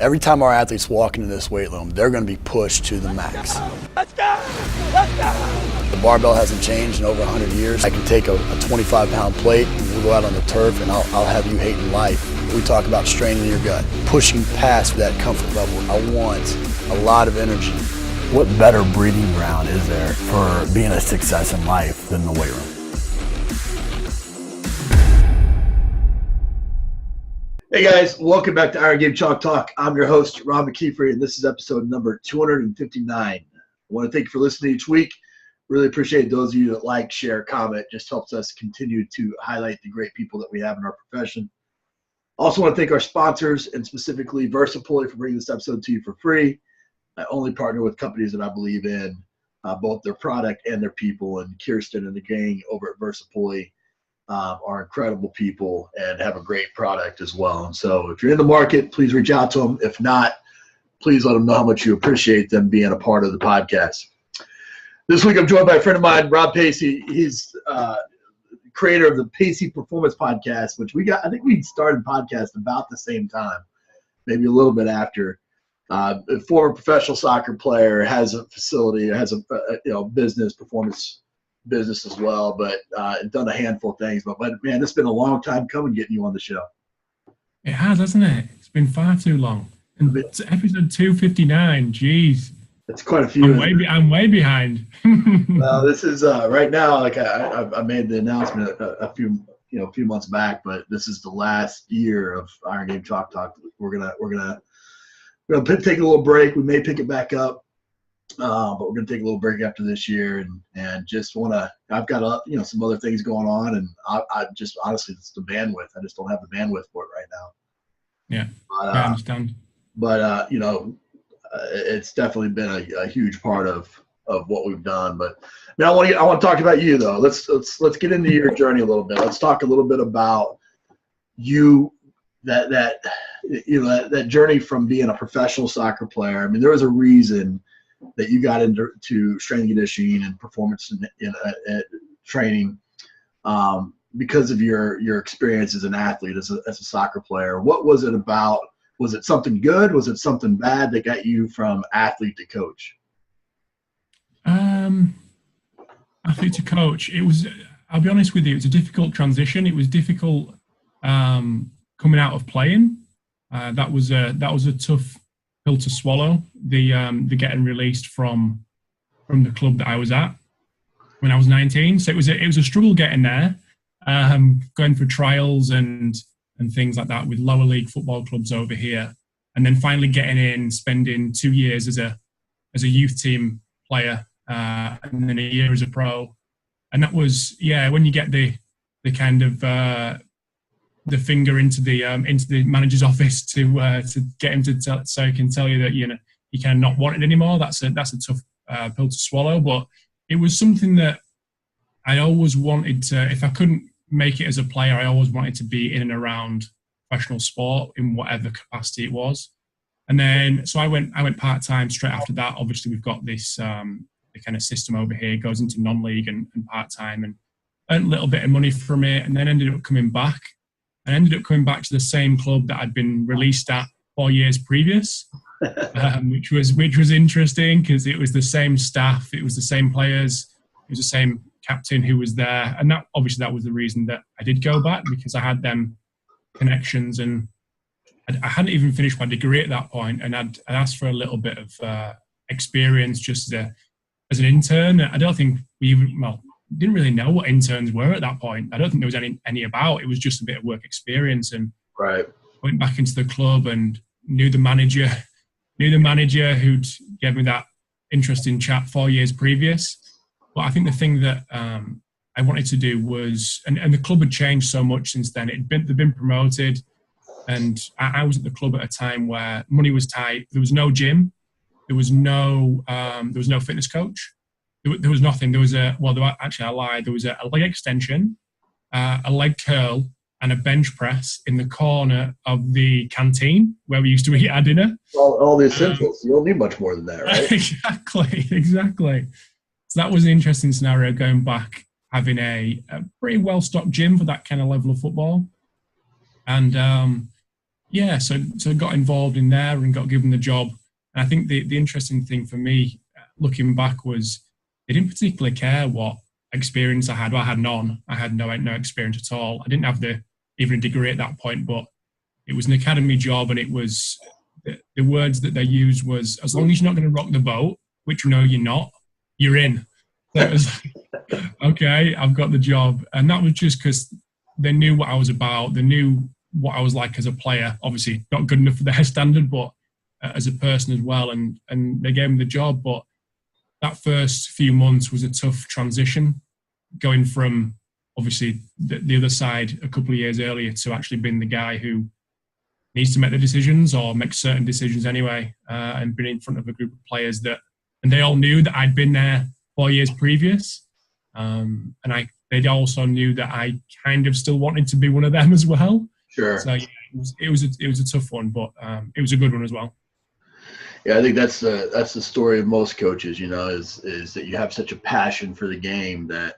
Every time our athletes walk into this weight room, they're going to be pushed to the max. Let's go! Let's go! The barbell hasn't changed in over 100 years. I can take a 25-pound plate and we'll go out on the turf and I'll have you hating life. We talk about straining your gut, pushing past that comfort level. I want a lot of energy. What better breeding ground is there for being a success in life than the weight room? Hey guys, welcome back to Iron Game Chalk Talk. I'm your host, Rob McKeefery, and this is episode number 259. I want to thank you for listening each week. Really appreciate those of you that like, share, comment. Just helps us continue to highlight the great people that we have in our profession. Also want to thank our sponsors, and specifically VersaPulley, for bringing this episode to you for free. I only partner with companies that I believe in, both their product and their people, and Kirsten and the gang over at VersaPulley are incredible people and have a great product as well. And so if you're in the market, please reach out to them. If not, please let them know how much you appreciate them being a part of the podcast. This week I'm joined by a friend of mine, Rob Pacey. He's creator of the Pacey Performance Podcast, which I think we started podcast about the same time, maybe a little bit after. A former professional soccer player, has a facility, has a performance business as well, but done a handful of things. But man, it's been a long time coming getting you on the show. It has, hasn't it? It's been far too long. And it's episode 259. Jeez, it's quite a few. I'm way behind. Well, this is right now. Like I made the announcement a few months back, but this is the last year of Iron Game Chalk Talk. We're gonna take a little break. We may pick it back up. But we're going to take a little break after this year and just want to – I've got some other things going on, and I just – honestly, it's the bandwidth. I just don't have the bandwidth for it right now. Yeah, I understand. But, it's definitely been a huge part of what we've done. But now I want to talk about you, though. Let's get into your journey a little bit. Let's talk a little bit about you, that journey from being a professional soccer player. I mean, there was a reason – that you got into strength and conditioning and performance in training because of your experience as an athlete, as a soccer player. What was it about? Was it something good? Was it something bad that got you from athlete to coach? Athlete to coach. It was. I'll be honest with you. It's a difficult transition. It was difficult coming out of playing. That was a tough pill to swallow, the getting released from the club that I was at when I was 19. So it was a struggle getting there, going for trials and things like that with lower league football clubs over here, and then finally getting in, spending 2 years as a youth team player, and then a year as a pro. And that was, when you get the kind of the finger into the manager's office to get him to tell, so he can tell you that you kind of not want it anymore. That's a tough pill to swallow, but it was something that I always wanted to. If I couldn't make it as a player, I always wanted to be in and around professional sport in whatever capacity it was. And then so I went part time straight after that. Obviously, we've got this the kind of system over here, goes into non-league and part time, and earned a little bit of money from it, and then ended up coming back. I ended up coming back to the same club that I'd been released at 4 years previous, which was interesting because it was the same staff, it was the same players, it was the same captain who was there, and that was the reason that I did go back, because I had them connections, and I hadn't even finished my degree at that point, and I'd asked for a little bit of experience just as an intern. I don't think we didn't really know what interns were at that point. I don't think there was any about. It was just a bit of work experience, and right. Went back into the club and knew the manager who'd gave me that interesting chat 4 years previous. But I think the thing that I wanted to do was, and the club had changed so much since then. They'd been promoted, and I was at the club at a time where money was tight. There was no gym, there was no fitness coach. There was nothing. There was I lied. There was a leg extension, a leg curl, and a bench press in the corner of the canteen where we used to eat our dinner. All the essentials. You don't need much more than that, right? Exactly. So that was an interesting scenario, going back, having a pretty well-stocked gym for that kind of level of football. And Yeah, so I got involved in there and got given the job. And I think the interesting thing for me, looking back, was they didn't particularly care what experience I had. Well, I had none. I had no experience at all. I didn't have even a degree at that point, but it was an academy job, and it was the words that they used was, as long as you're not going to rock the boat, which we know you're not, you're in. So it was like, okay, I've got the job. And that was just because they knew what I was about. They knew what I was like as a player. Obviously not good enough for their standard, but as a person as well. And they gave me the job. But that first few months was a tough transition, going from obviously the other side a couple of years earlier to actually being the guy who needs to make the decisions, or make certain decisions anyway, and been in front of a group of players and they all knew that I'd been there 4 years previous. And they also knew that I kind of still wanted to be one of them as well. Sure. So yeah, it was a tough one, but it was a good one as well. Yeah, I think that's the story of most coaches, is that you have such a passion for the game that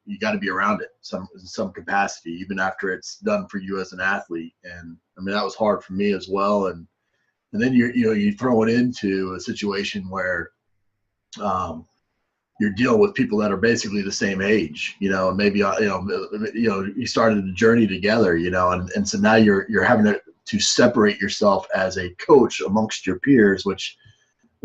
you got to be around it in some capacity, even after it's done for you as an athlete. And I mean, that was hard for me as well. And then you throw it into a situation where you're dealing with people that are basically the same age, and maybe you started the journey together, and so now you're having to separate yourself as a coach amongst your peers, which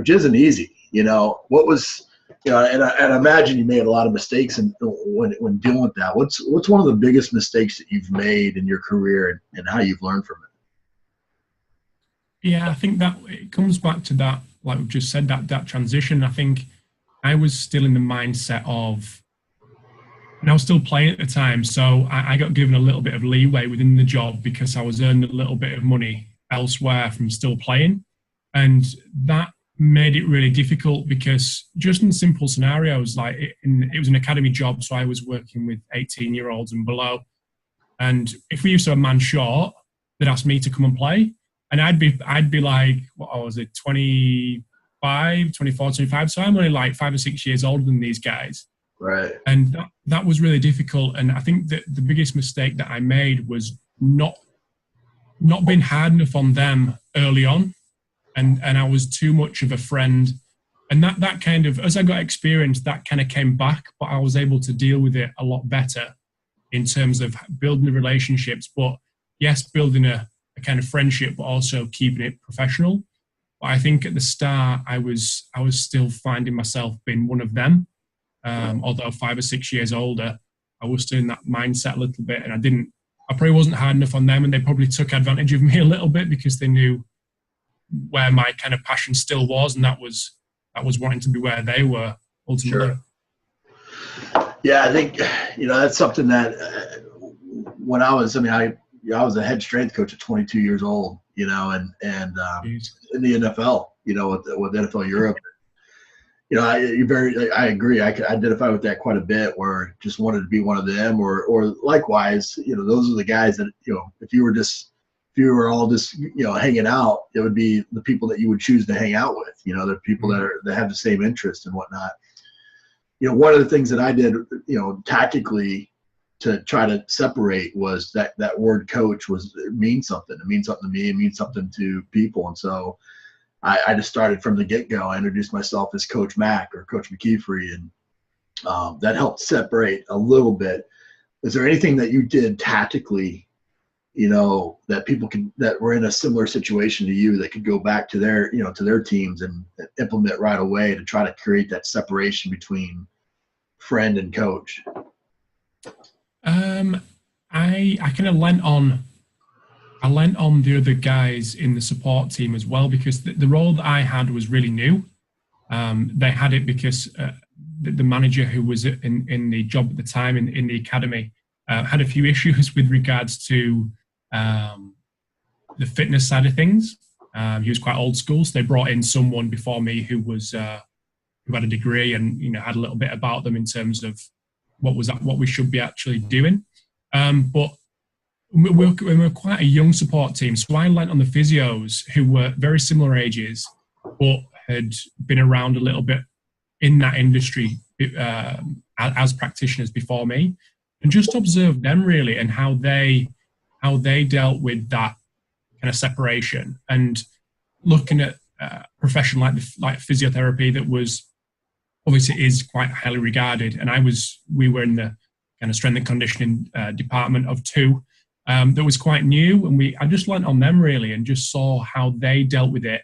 isn't easy. What was, and I imagine you made a lot of mistakes when dealing with that. What's one of the biggest mistakes that you've made in your career, and how you've learned from it? Yeah, I think that it comes back to that, like we've just said, that transition. I think I was still in the mindset of, and I was still playing at the time, so I got given a little bit of leeway within the job because I was earning a little bit of money elsewhere from still playing. And that made it really difficult because just in simple scenarios, like it was an academy job, so I was working with 18-year-olds and below. And if we used to have a man short, they'd ask me to come and play. And I'd be like, what was it, 24, 25. So I'm only like 5 or 6 years older than these guys. Right. And that was really difficult. And I think that the biggest mistake that I made was not being hard enough on them early on. And I was too much of a friend. And that kind of, as I got experience, that kind of came back, but I was able to deal with it a lot better in terms of building the relationships. But yes, building a kind of friendship, but also keeping it professional. But I think at the start, I was still finding myself being one of them. Although 5 or 6 years older, I was still in that mindset a little bit, and I probably wasn't hard enough on them, and they probably took advantage of me a little bit because they knew where my kind of passion still was, and that was wanting to be where they were ultimately. Sure. Yeah, I think that's something that when I was a head strength coach at 22 years old, and in the NFL, with NFL Europe. I agree. I could identify with that quite a bit, where just wanted to be one of them, or likewise, those are the guys that, if you were all just, hanging out, it would be the people that you would choose to hang out with, the people that have the same interest and whatnot. One of the things that I did, tactically to try to separate was that word coach it means something. It means something to me. It means something to people. And so I just started from the get-go. I introduced myself as Coach Mac or Coach McKeefery, and that helped separate a little bit. Is there anything that you did tactically, that people that were in a similar situation to you that could go back to their teams and implement right away to try to create that separation between friend and coach? I kind of lent on the other guys in the support team as well, because the role that I had was really new. They had it because the manager who was in the job at the time in the academy had a few issues with regards to the fitness side of things. He was quite old school, so they brought in someone before me who had a degree and had a little bit about them in terms of what we should be actually doing. But we're quite a young support team, so I lent on the physios who were very similar ages, but had been around a little bit in that industry as practitioners before me, and just observed them really and how they dealt with that kind of separation, and looking at a profession like physiotherapy that was obviously is quite highly regarded. And we were in the kind of strength and conditioning department of two that was quite new, and I just learned on them really, and just saw how they dealt with it,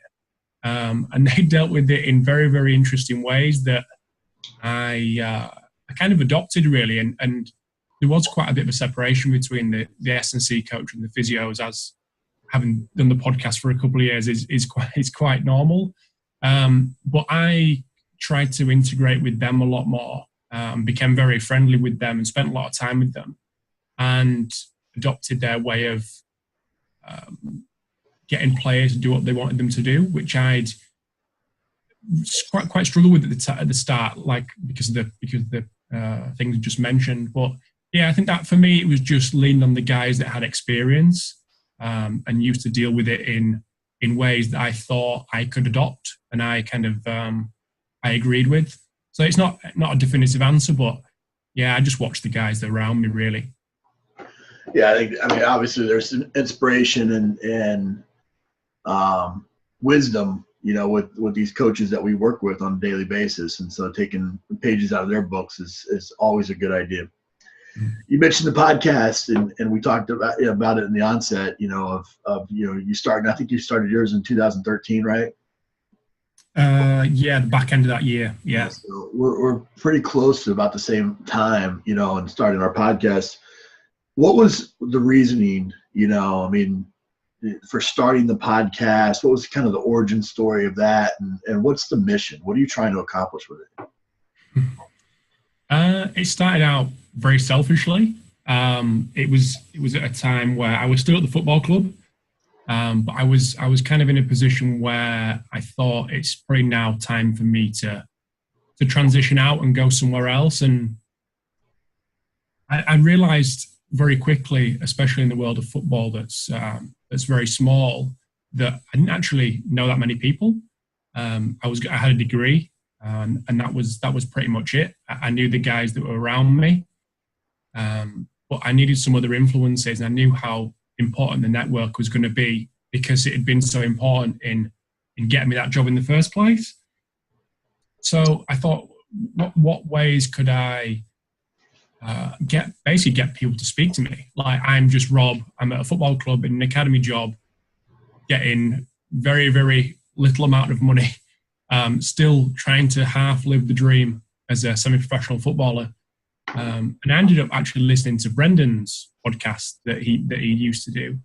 and they dealt with it in very, very interesting ways that I kind of adopted really, and there was quite a bit of a separation between the S&C coach and the physios, as having done the podcast for a couple of years is quite normal. But I tried to integrate with them a lot more, became very friendly with them and spent a lot of time with them, and adopted their way of getting players to do what they wanted them to do, which I'd quite struggled with at the start, like because of the things I just mentioned. But yeah, I think that for me, it was just leaning on the guys that had experience and used to deal with it in ways that I thought I could adopt, and I kind of I agreed with. So it's not a definitive answer, but yeah, I just watched the guys that are around me really. Yeah, I mean, obviously there's some inspiration and wisdom, with these coaches that we work with on a daily basis. And so taking pages out of their books is always a good idea. Mm-hmm. You mentioned the podcast, and we talked about it in the onset, you started, I think you started yours in 2013, right? Yeah, the back end of that year. Yeah. So we're pretty close to about the same time, and starting our podcast. What was the reasoning, for starting the podcast? What was kind of the origin story of that? And what's the mission? What are you trying to accomplish with it? It started out very selfishly. It was at a time where I was still at the football club, but I was kind of in a position where I thought it's probably now time for me to transition out and go somewhere else. And I realized very quickly, especially in the world of football, that's very small, that I didn't actually know that many people. I had a degree, and that was pretty much it. I knew the guys that were around me, but I needed some other influences, and I knew how important the network was going to be, because it had been so important in getting me that job in the first place. So I thought, what ways could I get people to speak to me? Like, I'm just Rob. I'm at a football club in an academy job, getting very, very little amount of money, still trying to half live the dream as a semi-professional footballer. And I ended up actually listening to Brendan's podcast that he used to do,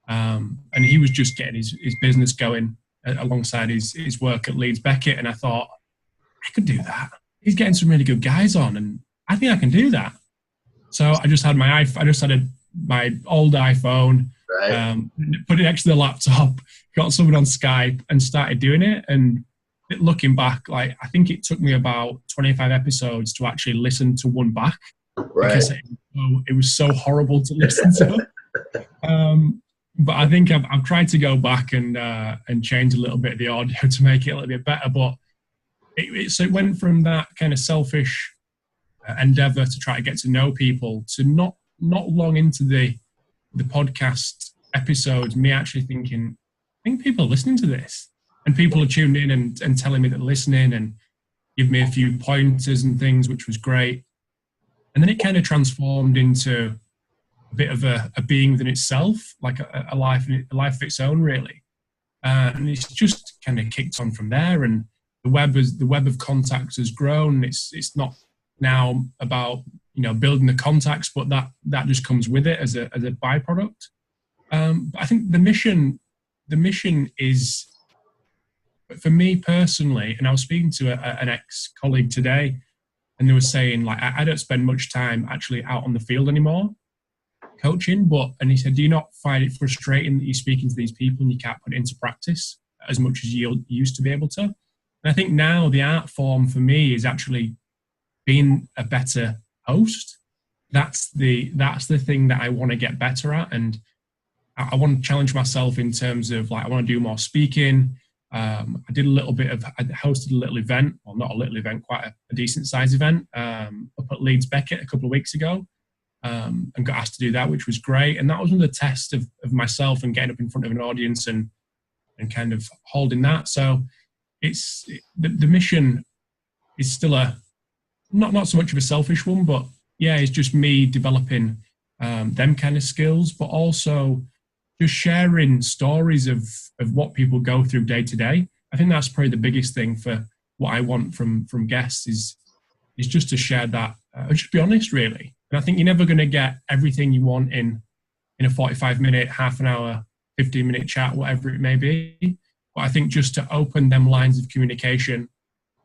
and he was just getting his business going alongside his work at Leeds Beckett. And I thought, I could do that. He's getting some really good guys on, and I think I can do that. So I just had my old iPhone, right. Put it next to the laptop, got someone on Skype, and started doing it. And looking back, like, I think it took me about 25 episodes to actually listen to one back, right, because it was so horrible to listen to. But I think I've tried to go back and change a little bit of the audio to make it a little bit better. But so it went from that kind of selfish endeavor to try to get to know people to not long into the podcast episodes, me actually thinking, I think people are listening to this, and people are tuned in and telling me that they're listening and give me a few pointers and things, which was great. And then it kind of transformed into a bit of a being within itself, like a life of its own, really. And it's just kind of kicked on from there. And the web of contacts has grown. It's not now about building the contacts, but that just comes with it as a byproduct. But I think the mission is, for me personally, and I was speaking to an ex-colleague today, and they were saying, like, I don't spend much time actually out on the field anymore coaching, and he said, do you not find it frustrating that you're speaking to these people and you can't put it into practice as much as you used to be able to? And I think now the art form for me is actually being a better host. That's the thing that I want to get better at, and I want to challenge myself in terms of, like, I want to do more speaking. I hosted a little event, well, not a little event, quite a decent sized event, up at Leeds Beckett a couple of weeks ago. and got asked to do that, which was great. And that was another test of myself and getting up in front of an audience and kind of holding that. So it's the mission is still not so much of a selfish one, but yeah, it's just me developing them kind of skills, but also just sharing stories of what people go through day to day. I think that's probably the biggest thing for what I want from guests is just to share that, just be honest, really. And I think you're never going to get everything you want in a 45-minute, half an hour, 15-minute chat, whatever it may be. But I think just to open them lines of communication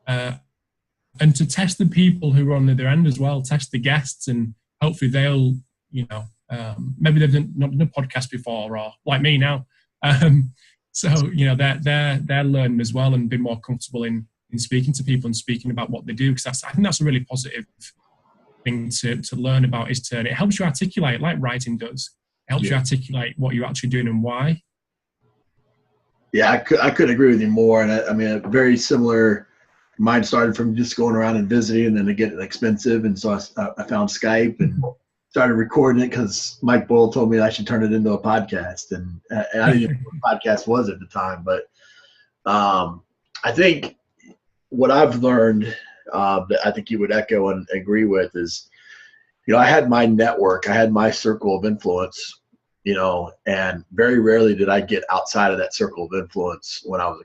and to test the people who are on the other end as well, test the guests, and hopefully they'll, maybe they've not done a podcast before, or like me now. So, they're learning as well and been more comfortable in speaking to people and speaking about what they do. Because I think that's a really positive thing to learn about, is it helps you articulate, like writing does. It helps you articulate what you're actually doing and why. Yeah, I couldn't agree with you more. And I mean, a very similar. Mine started from just going around and visiting, and then it get expensive, and so I found Skype and started recording it because Mike Boyle told me I should turn it into a podcast, and I didn't even know what a podcast was at the time. But I think what I've learned that I think you would echo and agree with is, I had my network, I had my circle of influence, and very rarely did I get outside of that circle of influence when I was,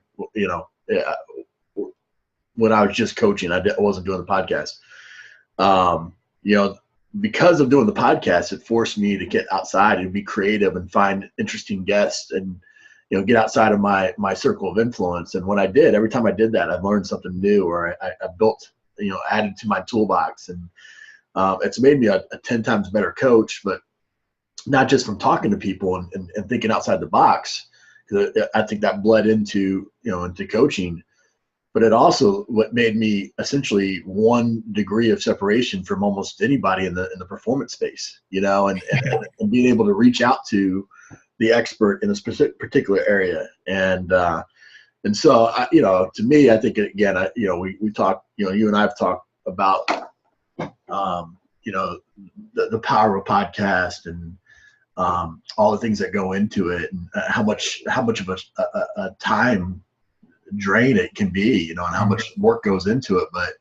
when I was just coaching. I wasn't doing the podcast. Because of doing the podcast, it forced me to get outside and be creative and find interesting guests and, get outside of my circle of influence. And when I did, every time I did that, I learned something new, or I built, added to my toolbox. And it's made me a 10 times better coach, but not just from talking to people and thinking outside the box, because I think that bled into coaching. But it also what made me essentially 1 degree of separation from almost anybody in the performance space, and being able to reach out to the expert in a specific particular area. And so, to me, I think, again, we talk, you and I have talked about, the power of a podcast and all the things that go into it, and how much of a time drain it can be, and how much work goes into it. But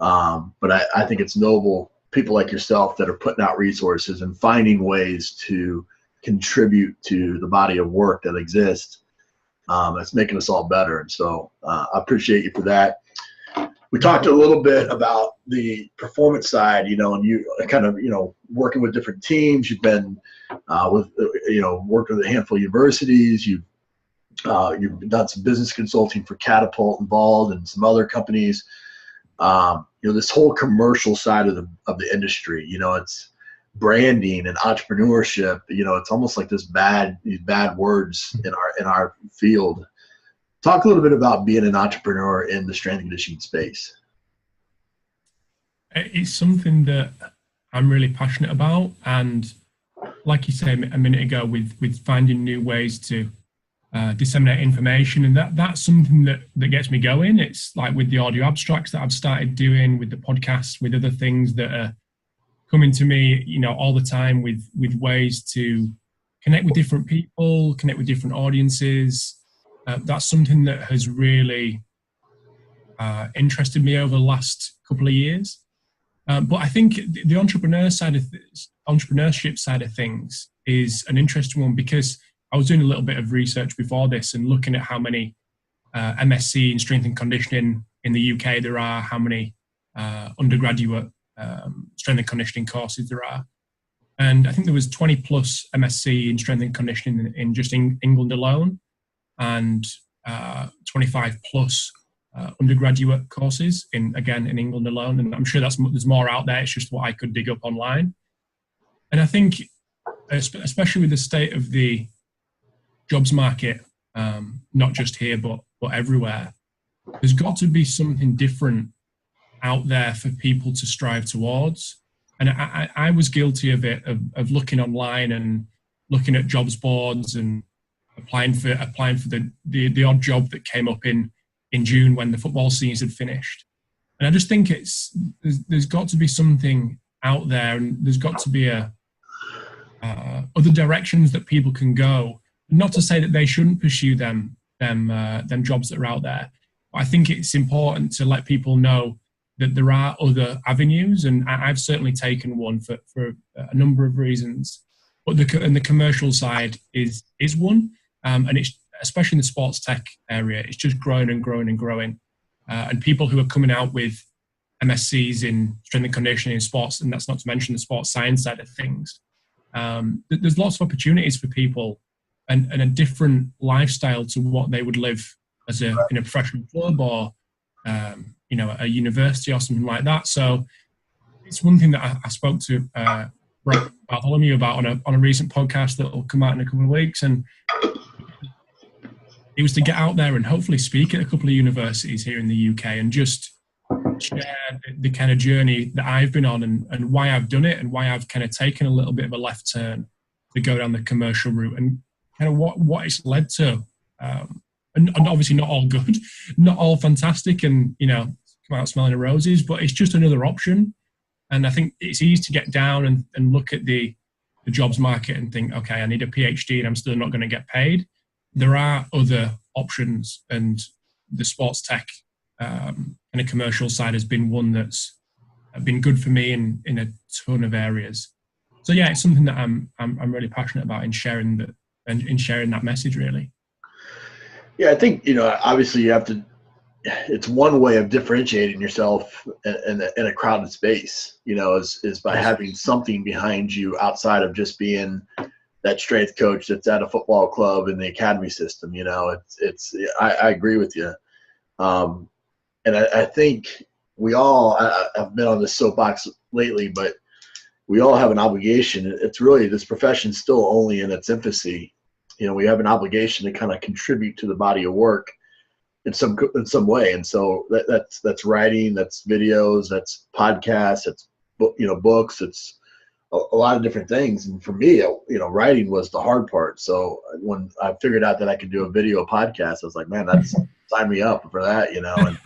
I think it's noble people like yourself that are putting out resources and finding ways to contribute to the body of work that exists. That's making us all better. And so I appreciate you for that. We talked a little bit about the performance side, and you kind of, working with different teams. You've been worked with a handful of universities. You've done some business consulting for Catapult and Vald and some other companies. This whole commercial side of the industry, it's branding and entrepreneurship. It's almost like these bad words in our field. Talk a little bit about being an entrepreneur in the strength and conditioning space. It's something that I'm really passionate about, and like you said a minute ago, with finding new ways to disseminate information, and that's something that gets me going. It's like with the audio abstracts that I've started doing, with the podcast, with other things that are coming to me, all the time, with ways to connect with different people, connect with different audiences. That's something that has really interested me over the last couple of years. But I think the entrepreneurship side of things is an interesting one, because I was doing a little bit of research before this and looking at how many MSc in strength and conditioning in the UK there are, how many undergraduate strength and conditioning courses there are. And I think there was 20 plus MSc in strength and conditioning in just England alone, and 25 plus undergraduate courses in England alone. And I'm sure there's more out there. It's just what I could dig up online. And I think, especially with the state of the jobs market, not just here but everywhere, there's got to be something different out there for people to strive towards. And I was guilty of it, of looking online and looking at jobs boards and applying for the odd job that came up in June when the football season had finished. And I just think there's got to be something out there, and there's got to be other directions that people can go. Not to say that they shouldn't pursue them jobs that are out there. But I think it's important to let people know that there are other avenues, and I've certainly taken one for a number of reasons. But the commercial side is one, and it's especially in the sports tech area, it's just growing and growing and growing. And people who are coming out with MSCs in strength and conditioning in sports, and that's not to mention the sports science side of things. There's lots of opportunities for people and a different lifestyle to what they would live in a professional club or a university or something like that. So it's one thing that I spoke to Bartholomew about on a recent podcast that will come out in a couple of weeks, and it was to get out there and hopefully speak at a couple of universities here in the UK and just share the kind of journey that I've been on and why I've done it and why I've kind of taken a little bit of a left turn to go down the commercial route and kind of what it's led to. And obviously not all good, not all fantastic and, come out smelling of roses, but it's just another option. And I think it's easy to get down and look at the jobs market and think, okay, I need a PhD and I'm still not going to get paid. There are other options, and the sports tech and a commercial side has been one that's been good for me in a ton of areas. So yeah, it's something that I'm really passionate about in sharing that message, really. Yeah, I think, obviously you have to, it's one way of differentiating yourself in a crowded space, is by having something behind you outside of just being that strength coach that's at a football club in the academy system. I agree with you. And I think we all, I've been on this soapbox lately, but we all have an obligation. It's really, this profession's still only in its infancy. We have an obligation to kind of contribute to the body of work in some way. And so that's writing, that's videos, that's podcasts, it's books, it's a lot of different things. And for me, writing was the hard part. So when I figured out that I could do a video podcast, I was like, man, that's sign me up for that, And,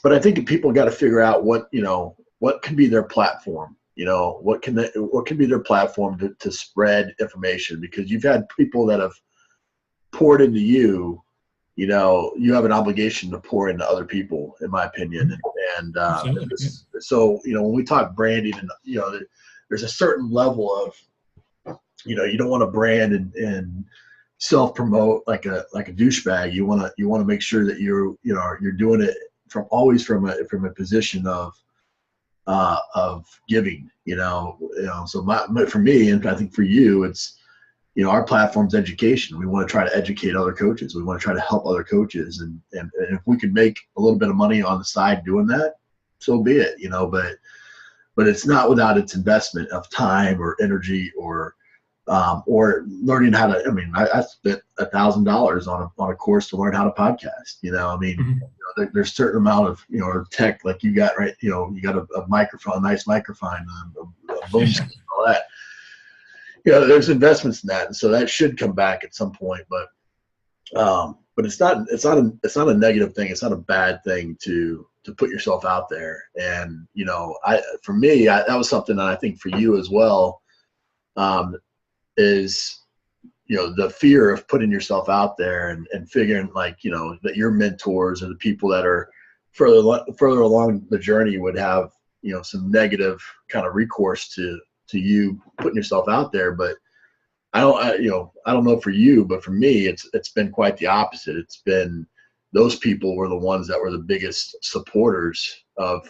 but I think people got to figure out what can be their platform. What can be their platform to spread information, because you've had people that have poured into you. You have an obligation to pour into other people, in my opinion. And so, when we talk branding, and there's a certain level of, you don't want to brand and self-promote like a douchebag. You want to make sure that you're doing it from a position of giving, so for me, and I think for you, it's, our platform's education. We want to try to educate other coaches. We want to try to help other coaches. And if we could make a little bit of money on the side doing that, so be it, but it's not without its investment of time or energy or learning how to, I spent $1,000 on a course to learn how to podcast, there's a certain amount of, tech like you got, right. You got a microphone, a nice microphone, a boom system, all that. There's investments in that, and so that should come back at some point. But it's not a negative thing. It's not a bad thing to put yourself out there. And for me, that was something that I think for you as well, is the fear of putting yourself out there and figuring that your mentors or the people that are further along the journey would have some negative kind of recourse to you putting yourself out there. But I don't know for you, but for me, it's been quite the opposite. It's been those people were the ones that were the biggest supporters of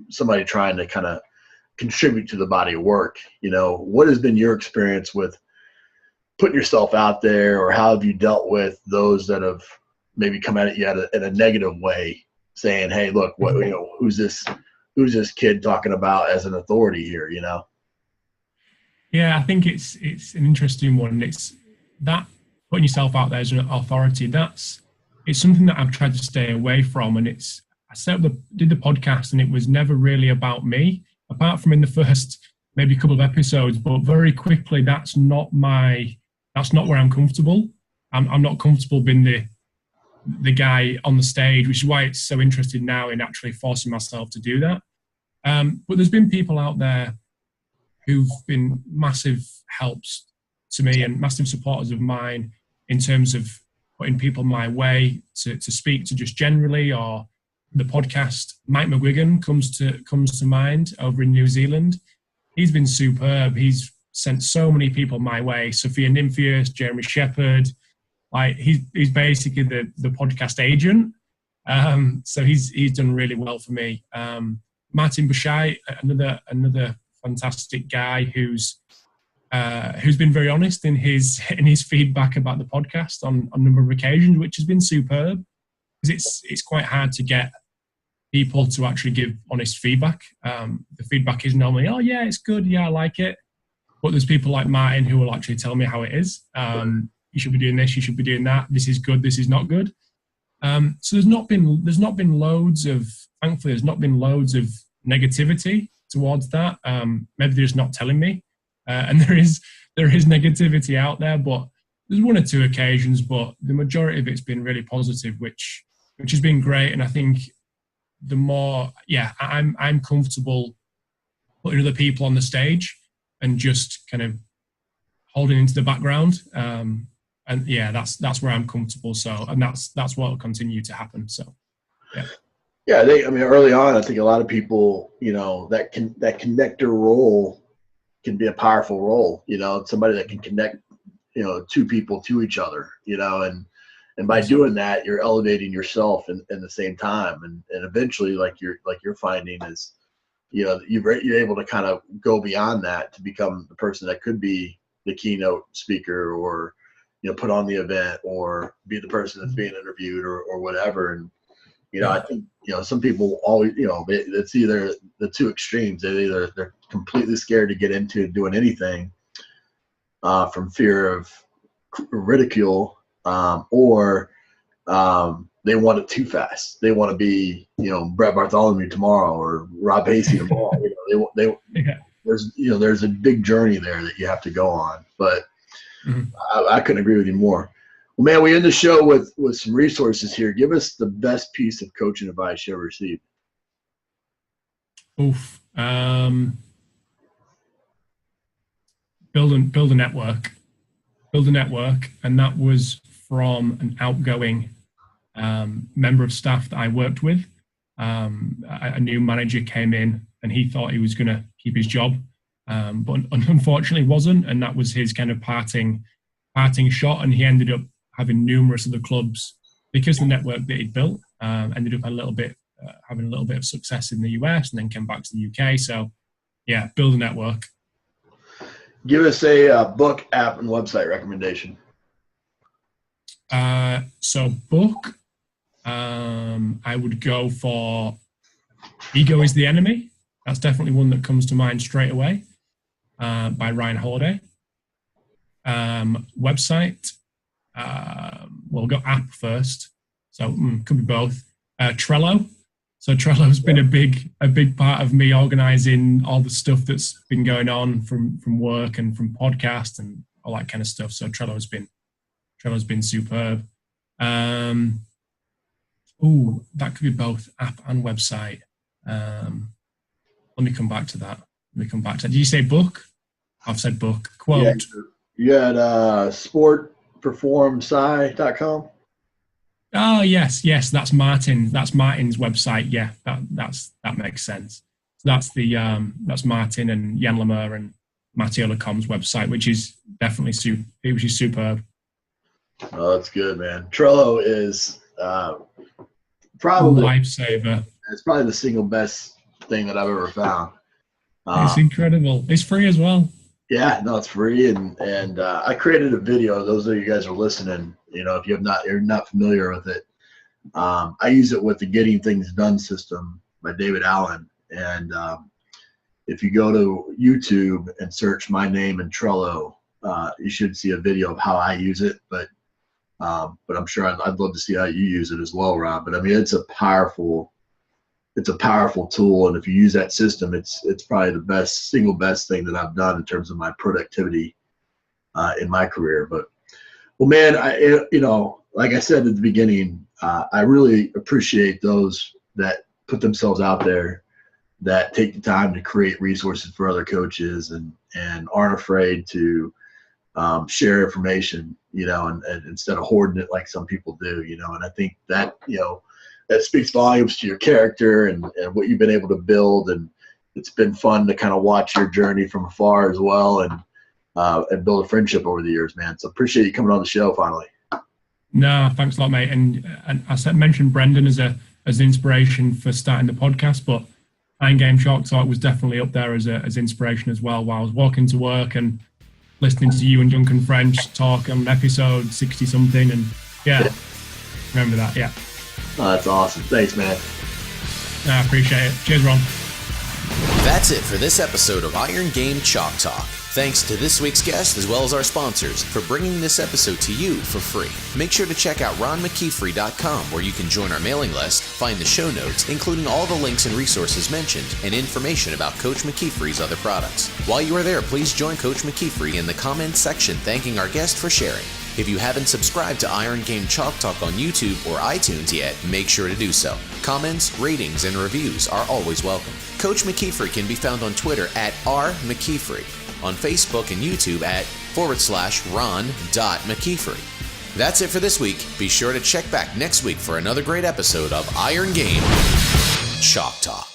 somebody trying to kind of contribute to the body of work. What has been your experience with putting yourself out there, or how have you dealt with those that have maybe come at you in a negative way, saying, hey, look, who's this kid talking about as an authority here, Yeah, I think it's an interesting one. It's that putting yourself out there as an authority, it's something that I've tried to stay away from. And I did the podcast, and it was never really about me, apart from in the first maybe couple of episodes, but very quickly, that's not where I'm comfortable. I'm not comfortable being the guy on the stage, which is why it's so interesting now in actually forcing myself to do that. But there's been people out there who've been massive helps to me and massive supporters of mine in terms of putting people my way to speak to just generally, or the podcast. Mike McGuigan comes to mind over in New Zealand. He's been superb. He's sent so many people my way. Sophia Nymphius, Jeremy Shepherd. Like he's basically the podcast agent. So he's done really well for me. Martin Bashai, another fantastic guy who's been very honest in his feedback about the podcast on a number of occasions, which has been superb. Because it's quite hard to get people to actually give honest feedback. The feedback is normally, oh yeah, it's good, yeah, I like it. But there's people like Martin who will actually tell me how it is. You should be doing this, you should be doing that. This is good, this is not good. So there's not been loads of negativity towards that. Maybe they're just not telling me. And there is negativity out there, but there's one or two occasions, but the majority of it's been really positive, which has been great. And I think the more, I'm comfortable putting other people on the stage and just kind of holding into the background. And yeah, that's where I'm comfortable. So, and that's what will continue to happen. So, yeah. Yeah, early on, I think a lot of people, that connector role can be a powerful role. Somebody that can connect, two people to each other. And by doing that, you're elevating yourself in the same time, and eventually, like you're finding is, you're able to kind of go beyond that to become the person that could be the keynote speaker, or put on the event, or be the person that's being interviewed, or whatever. And I think some people always it's either the two extremes. They're completely scared to get into doing anything from fear of ridicule, or they want it too fast. They want to be Brett Bartholomew tomorrow, or Rob Pacey tomorrow. There's a big journey there that you have to go on. But I couldn't agree with you more. Well, man, we end the show with some resources here. Give us the best piece of coaching advice you ever received. Oof. Build a network. Build a network, and that was from an outgoing member of staff that I worked with. A new manager came in, and he thought he was going to keep his job, but unfortunately wasn't, and that was his kind of parting shot. And he ended up having numerous other clubs because the network that he'd built. Ended up having a little bit of success in the US, and then came back to the UK. So, yeah, build a network. Give us a book, app, and website recommendation. So book, I would go for Ego is the Enemy. That's definitely one that comes to mind straight away, by Ryan Holiday. Website, we'll go app first. So could be both. Trello. So Trello's been a big part of me organizing all the stuff that's been going on from work and from podcasts and all that kind of stuff. So Trello's been superb. That could be both app and website. Let me come back to that. Did you say book? I've said book. Quote. Yeah, you had sportperformsci.com. Oh yes, that's Martin. That's Martin's website. Yeah, that makes sense. So that's Martin and Jan Lemur and Matteo Lacombe's website, which is definitely superb. Oh, that's good, man. Trello is probably lifesaver. It's probably the single best thing that I've ever found. It's incredible. It's free as well. Yeah, no, it's free, and I created a video. Those of you guys are listening, if you're not familiar with it, I use it with the Getting Things Done system by David Allen. And if you go to YouTube and search my name and Trello, you should see a video of how I use it. But I'm sure I'd love to see how you use it as well, Rob. But I mean, it's a powerful tool, and if you use that system, it's probably the single best thing that I've done in terms of my productivity in my career. But well, man, like I said at the beginning, I really appreciate those that put themselves out there that take the time to create resources for other coaches and aren't afraid to share information, and instead of hoarding it like some people do, and I think that, that speaks volumes to your character and what you've been able to build. And it's been fun to kind of watch your journey from afar as well and build a friendship over the years, man. So appreciate you coming on the show finally. No, thanks a lot, mate. And I mentioned Brendan as an inspiration for starting the podcast, but Iron Game Chalk Talk was definitely up there as inspiration as well. While I was walking to work and listening to you and Duncan French talk on episode 60 something, and remember that. Yeah. Oh, that's awesome. Thanks, man. I appreciate it. Cheers, Ron. That's it for this episode of Iron Game Chalk Talk. Thanks to this week's guest as well as our sponsors for bringing this episode to you for free. Make sure to check out ronmckeefery.com where you can join our mailing list, find the show notes, including all the links and resources mentioned, and information about Coach McKeefery's other products. While you are there, please join Coach McKeefery in the comments section thanking our guest for sharing. If you haven't subscribed to Iron Game Chalk Talk on YouTube or iTunes yet, make sure to do so. Comments, ratings, and reviews are always welcome. Coach McKeefery can be found on Twitter at @RMcKeefery, on Facebook and YouTube at /Ron.McKeefery. That's it for this week. Be sure to check back next week for another great episode of Iron Game Chalk Talk.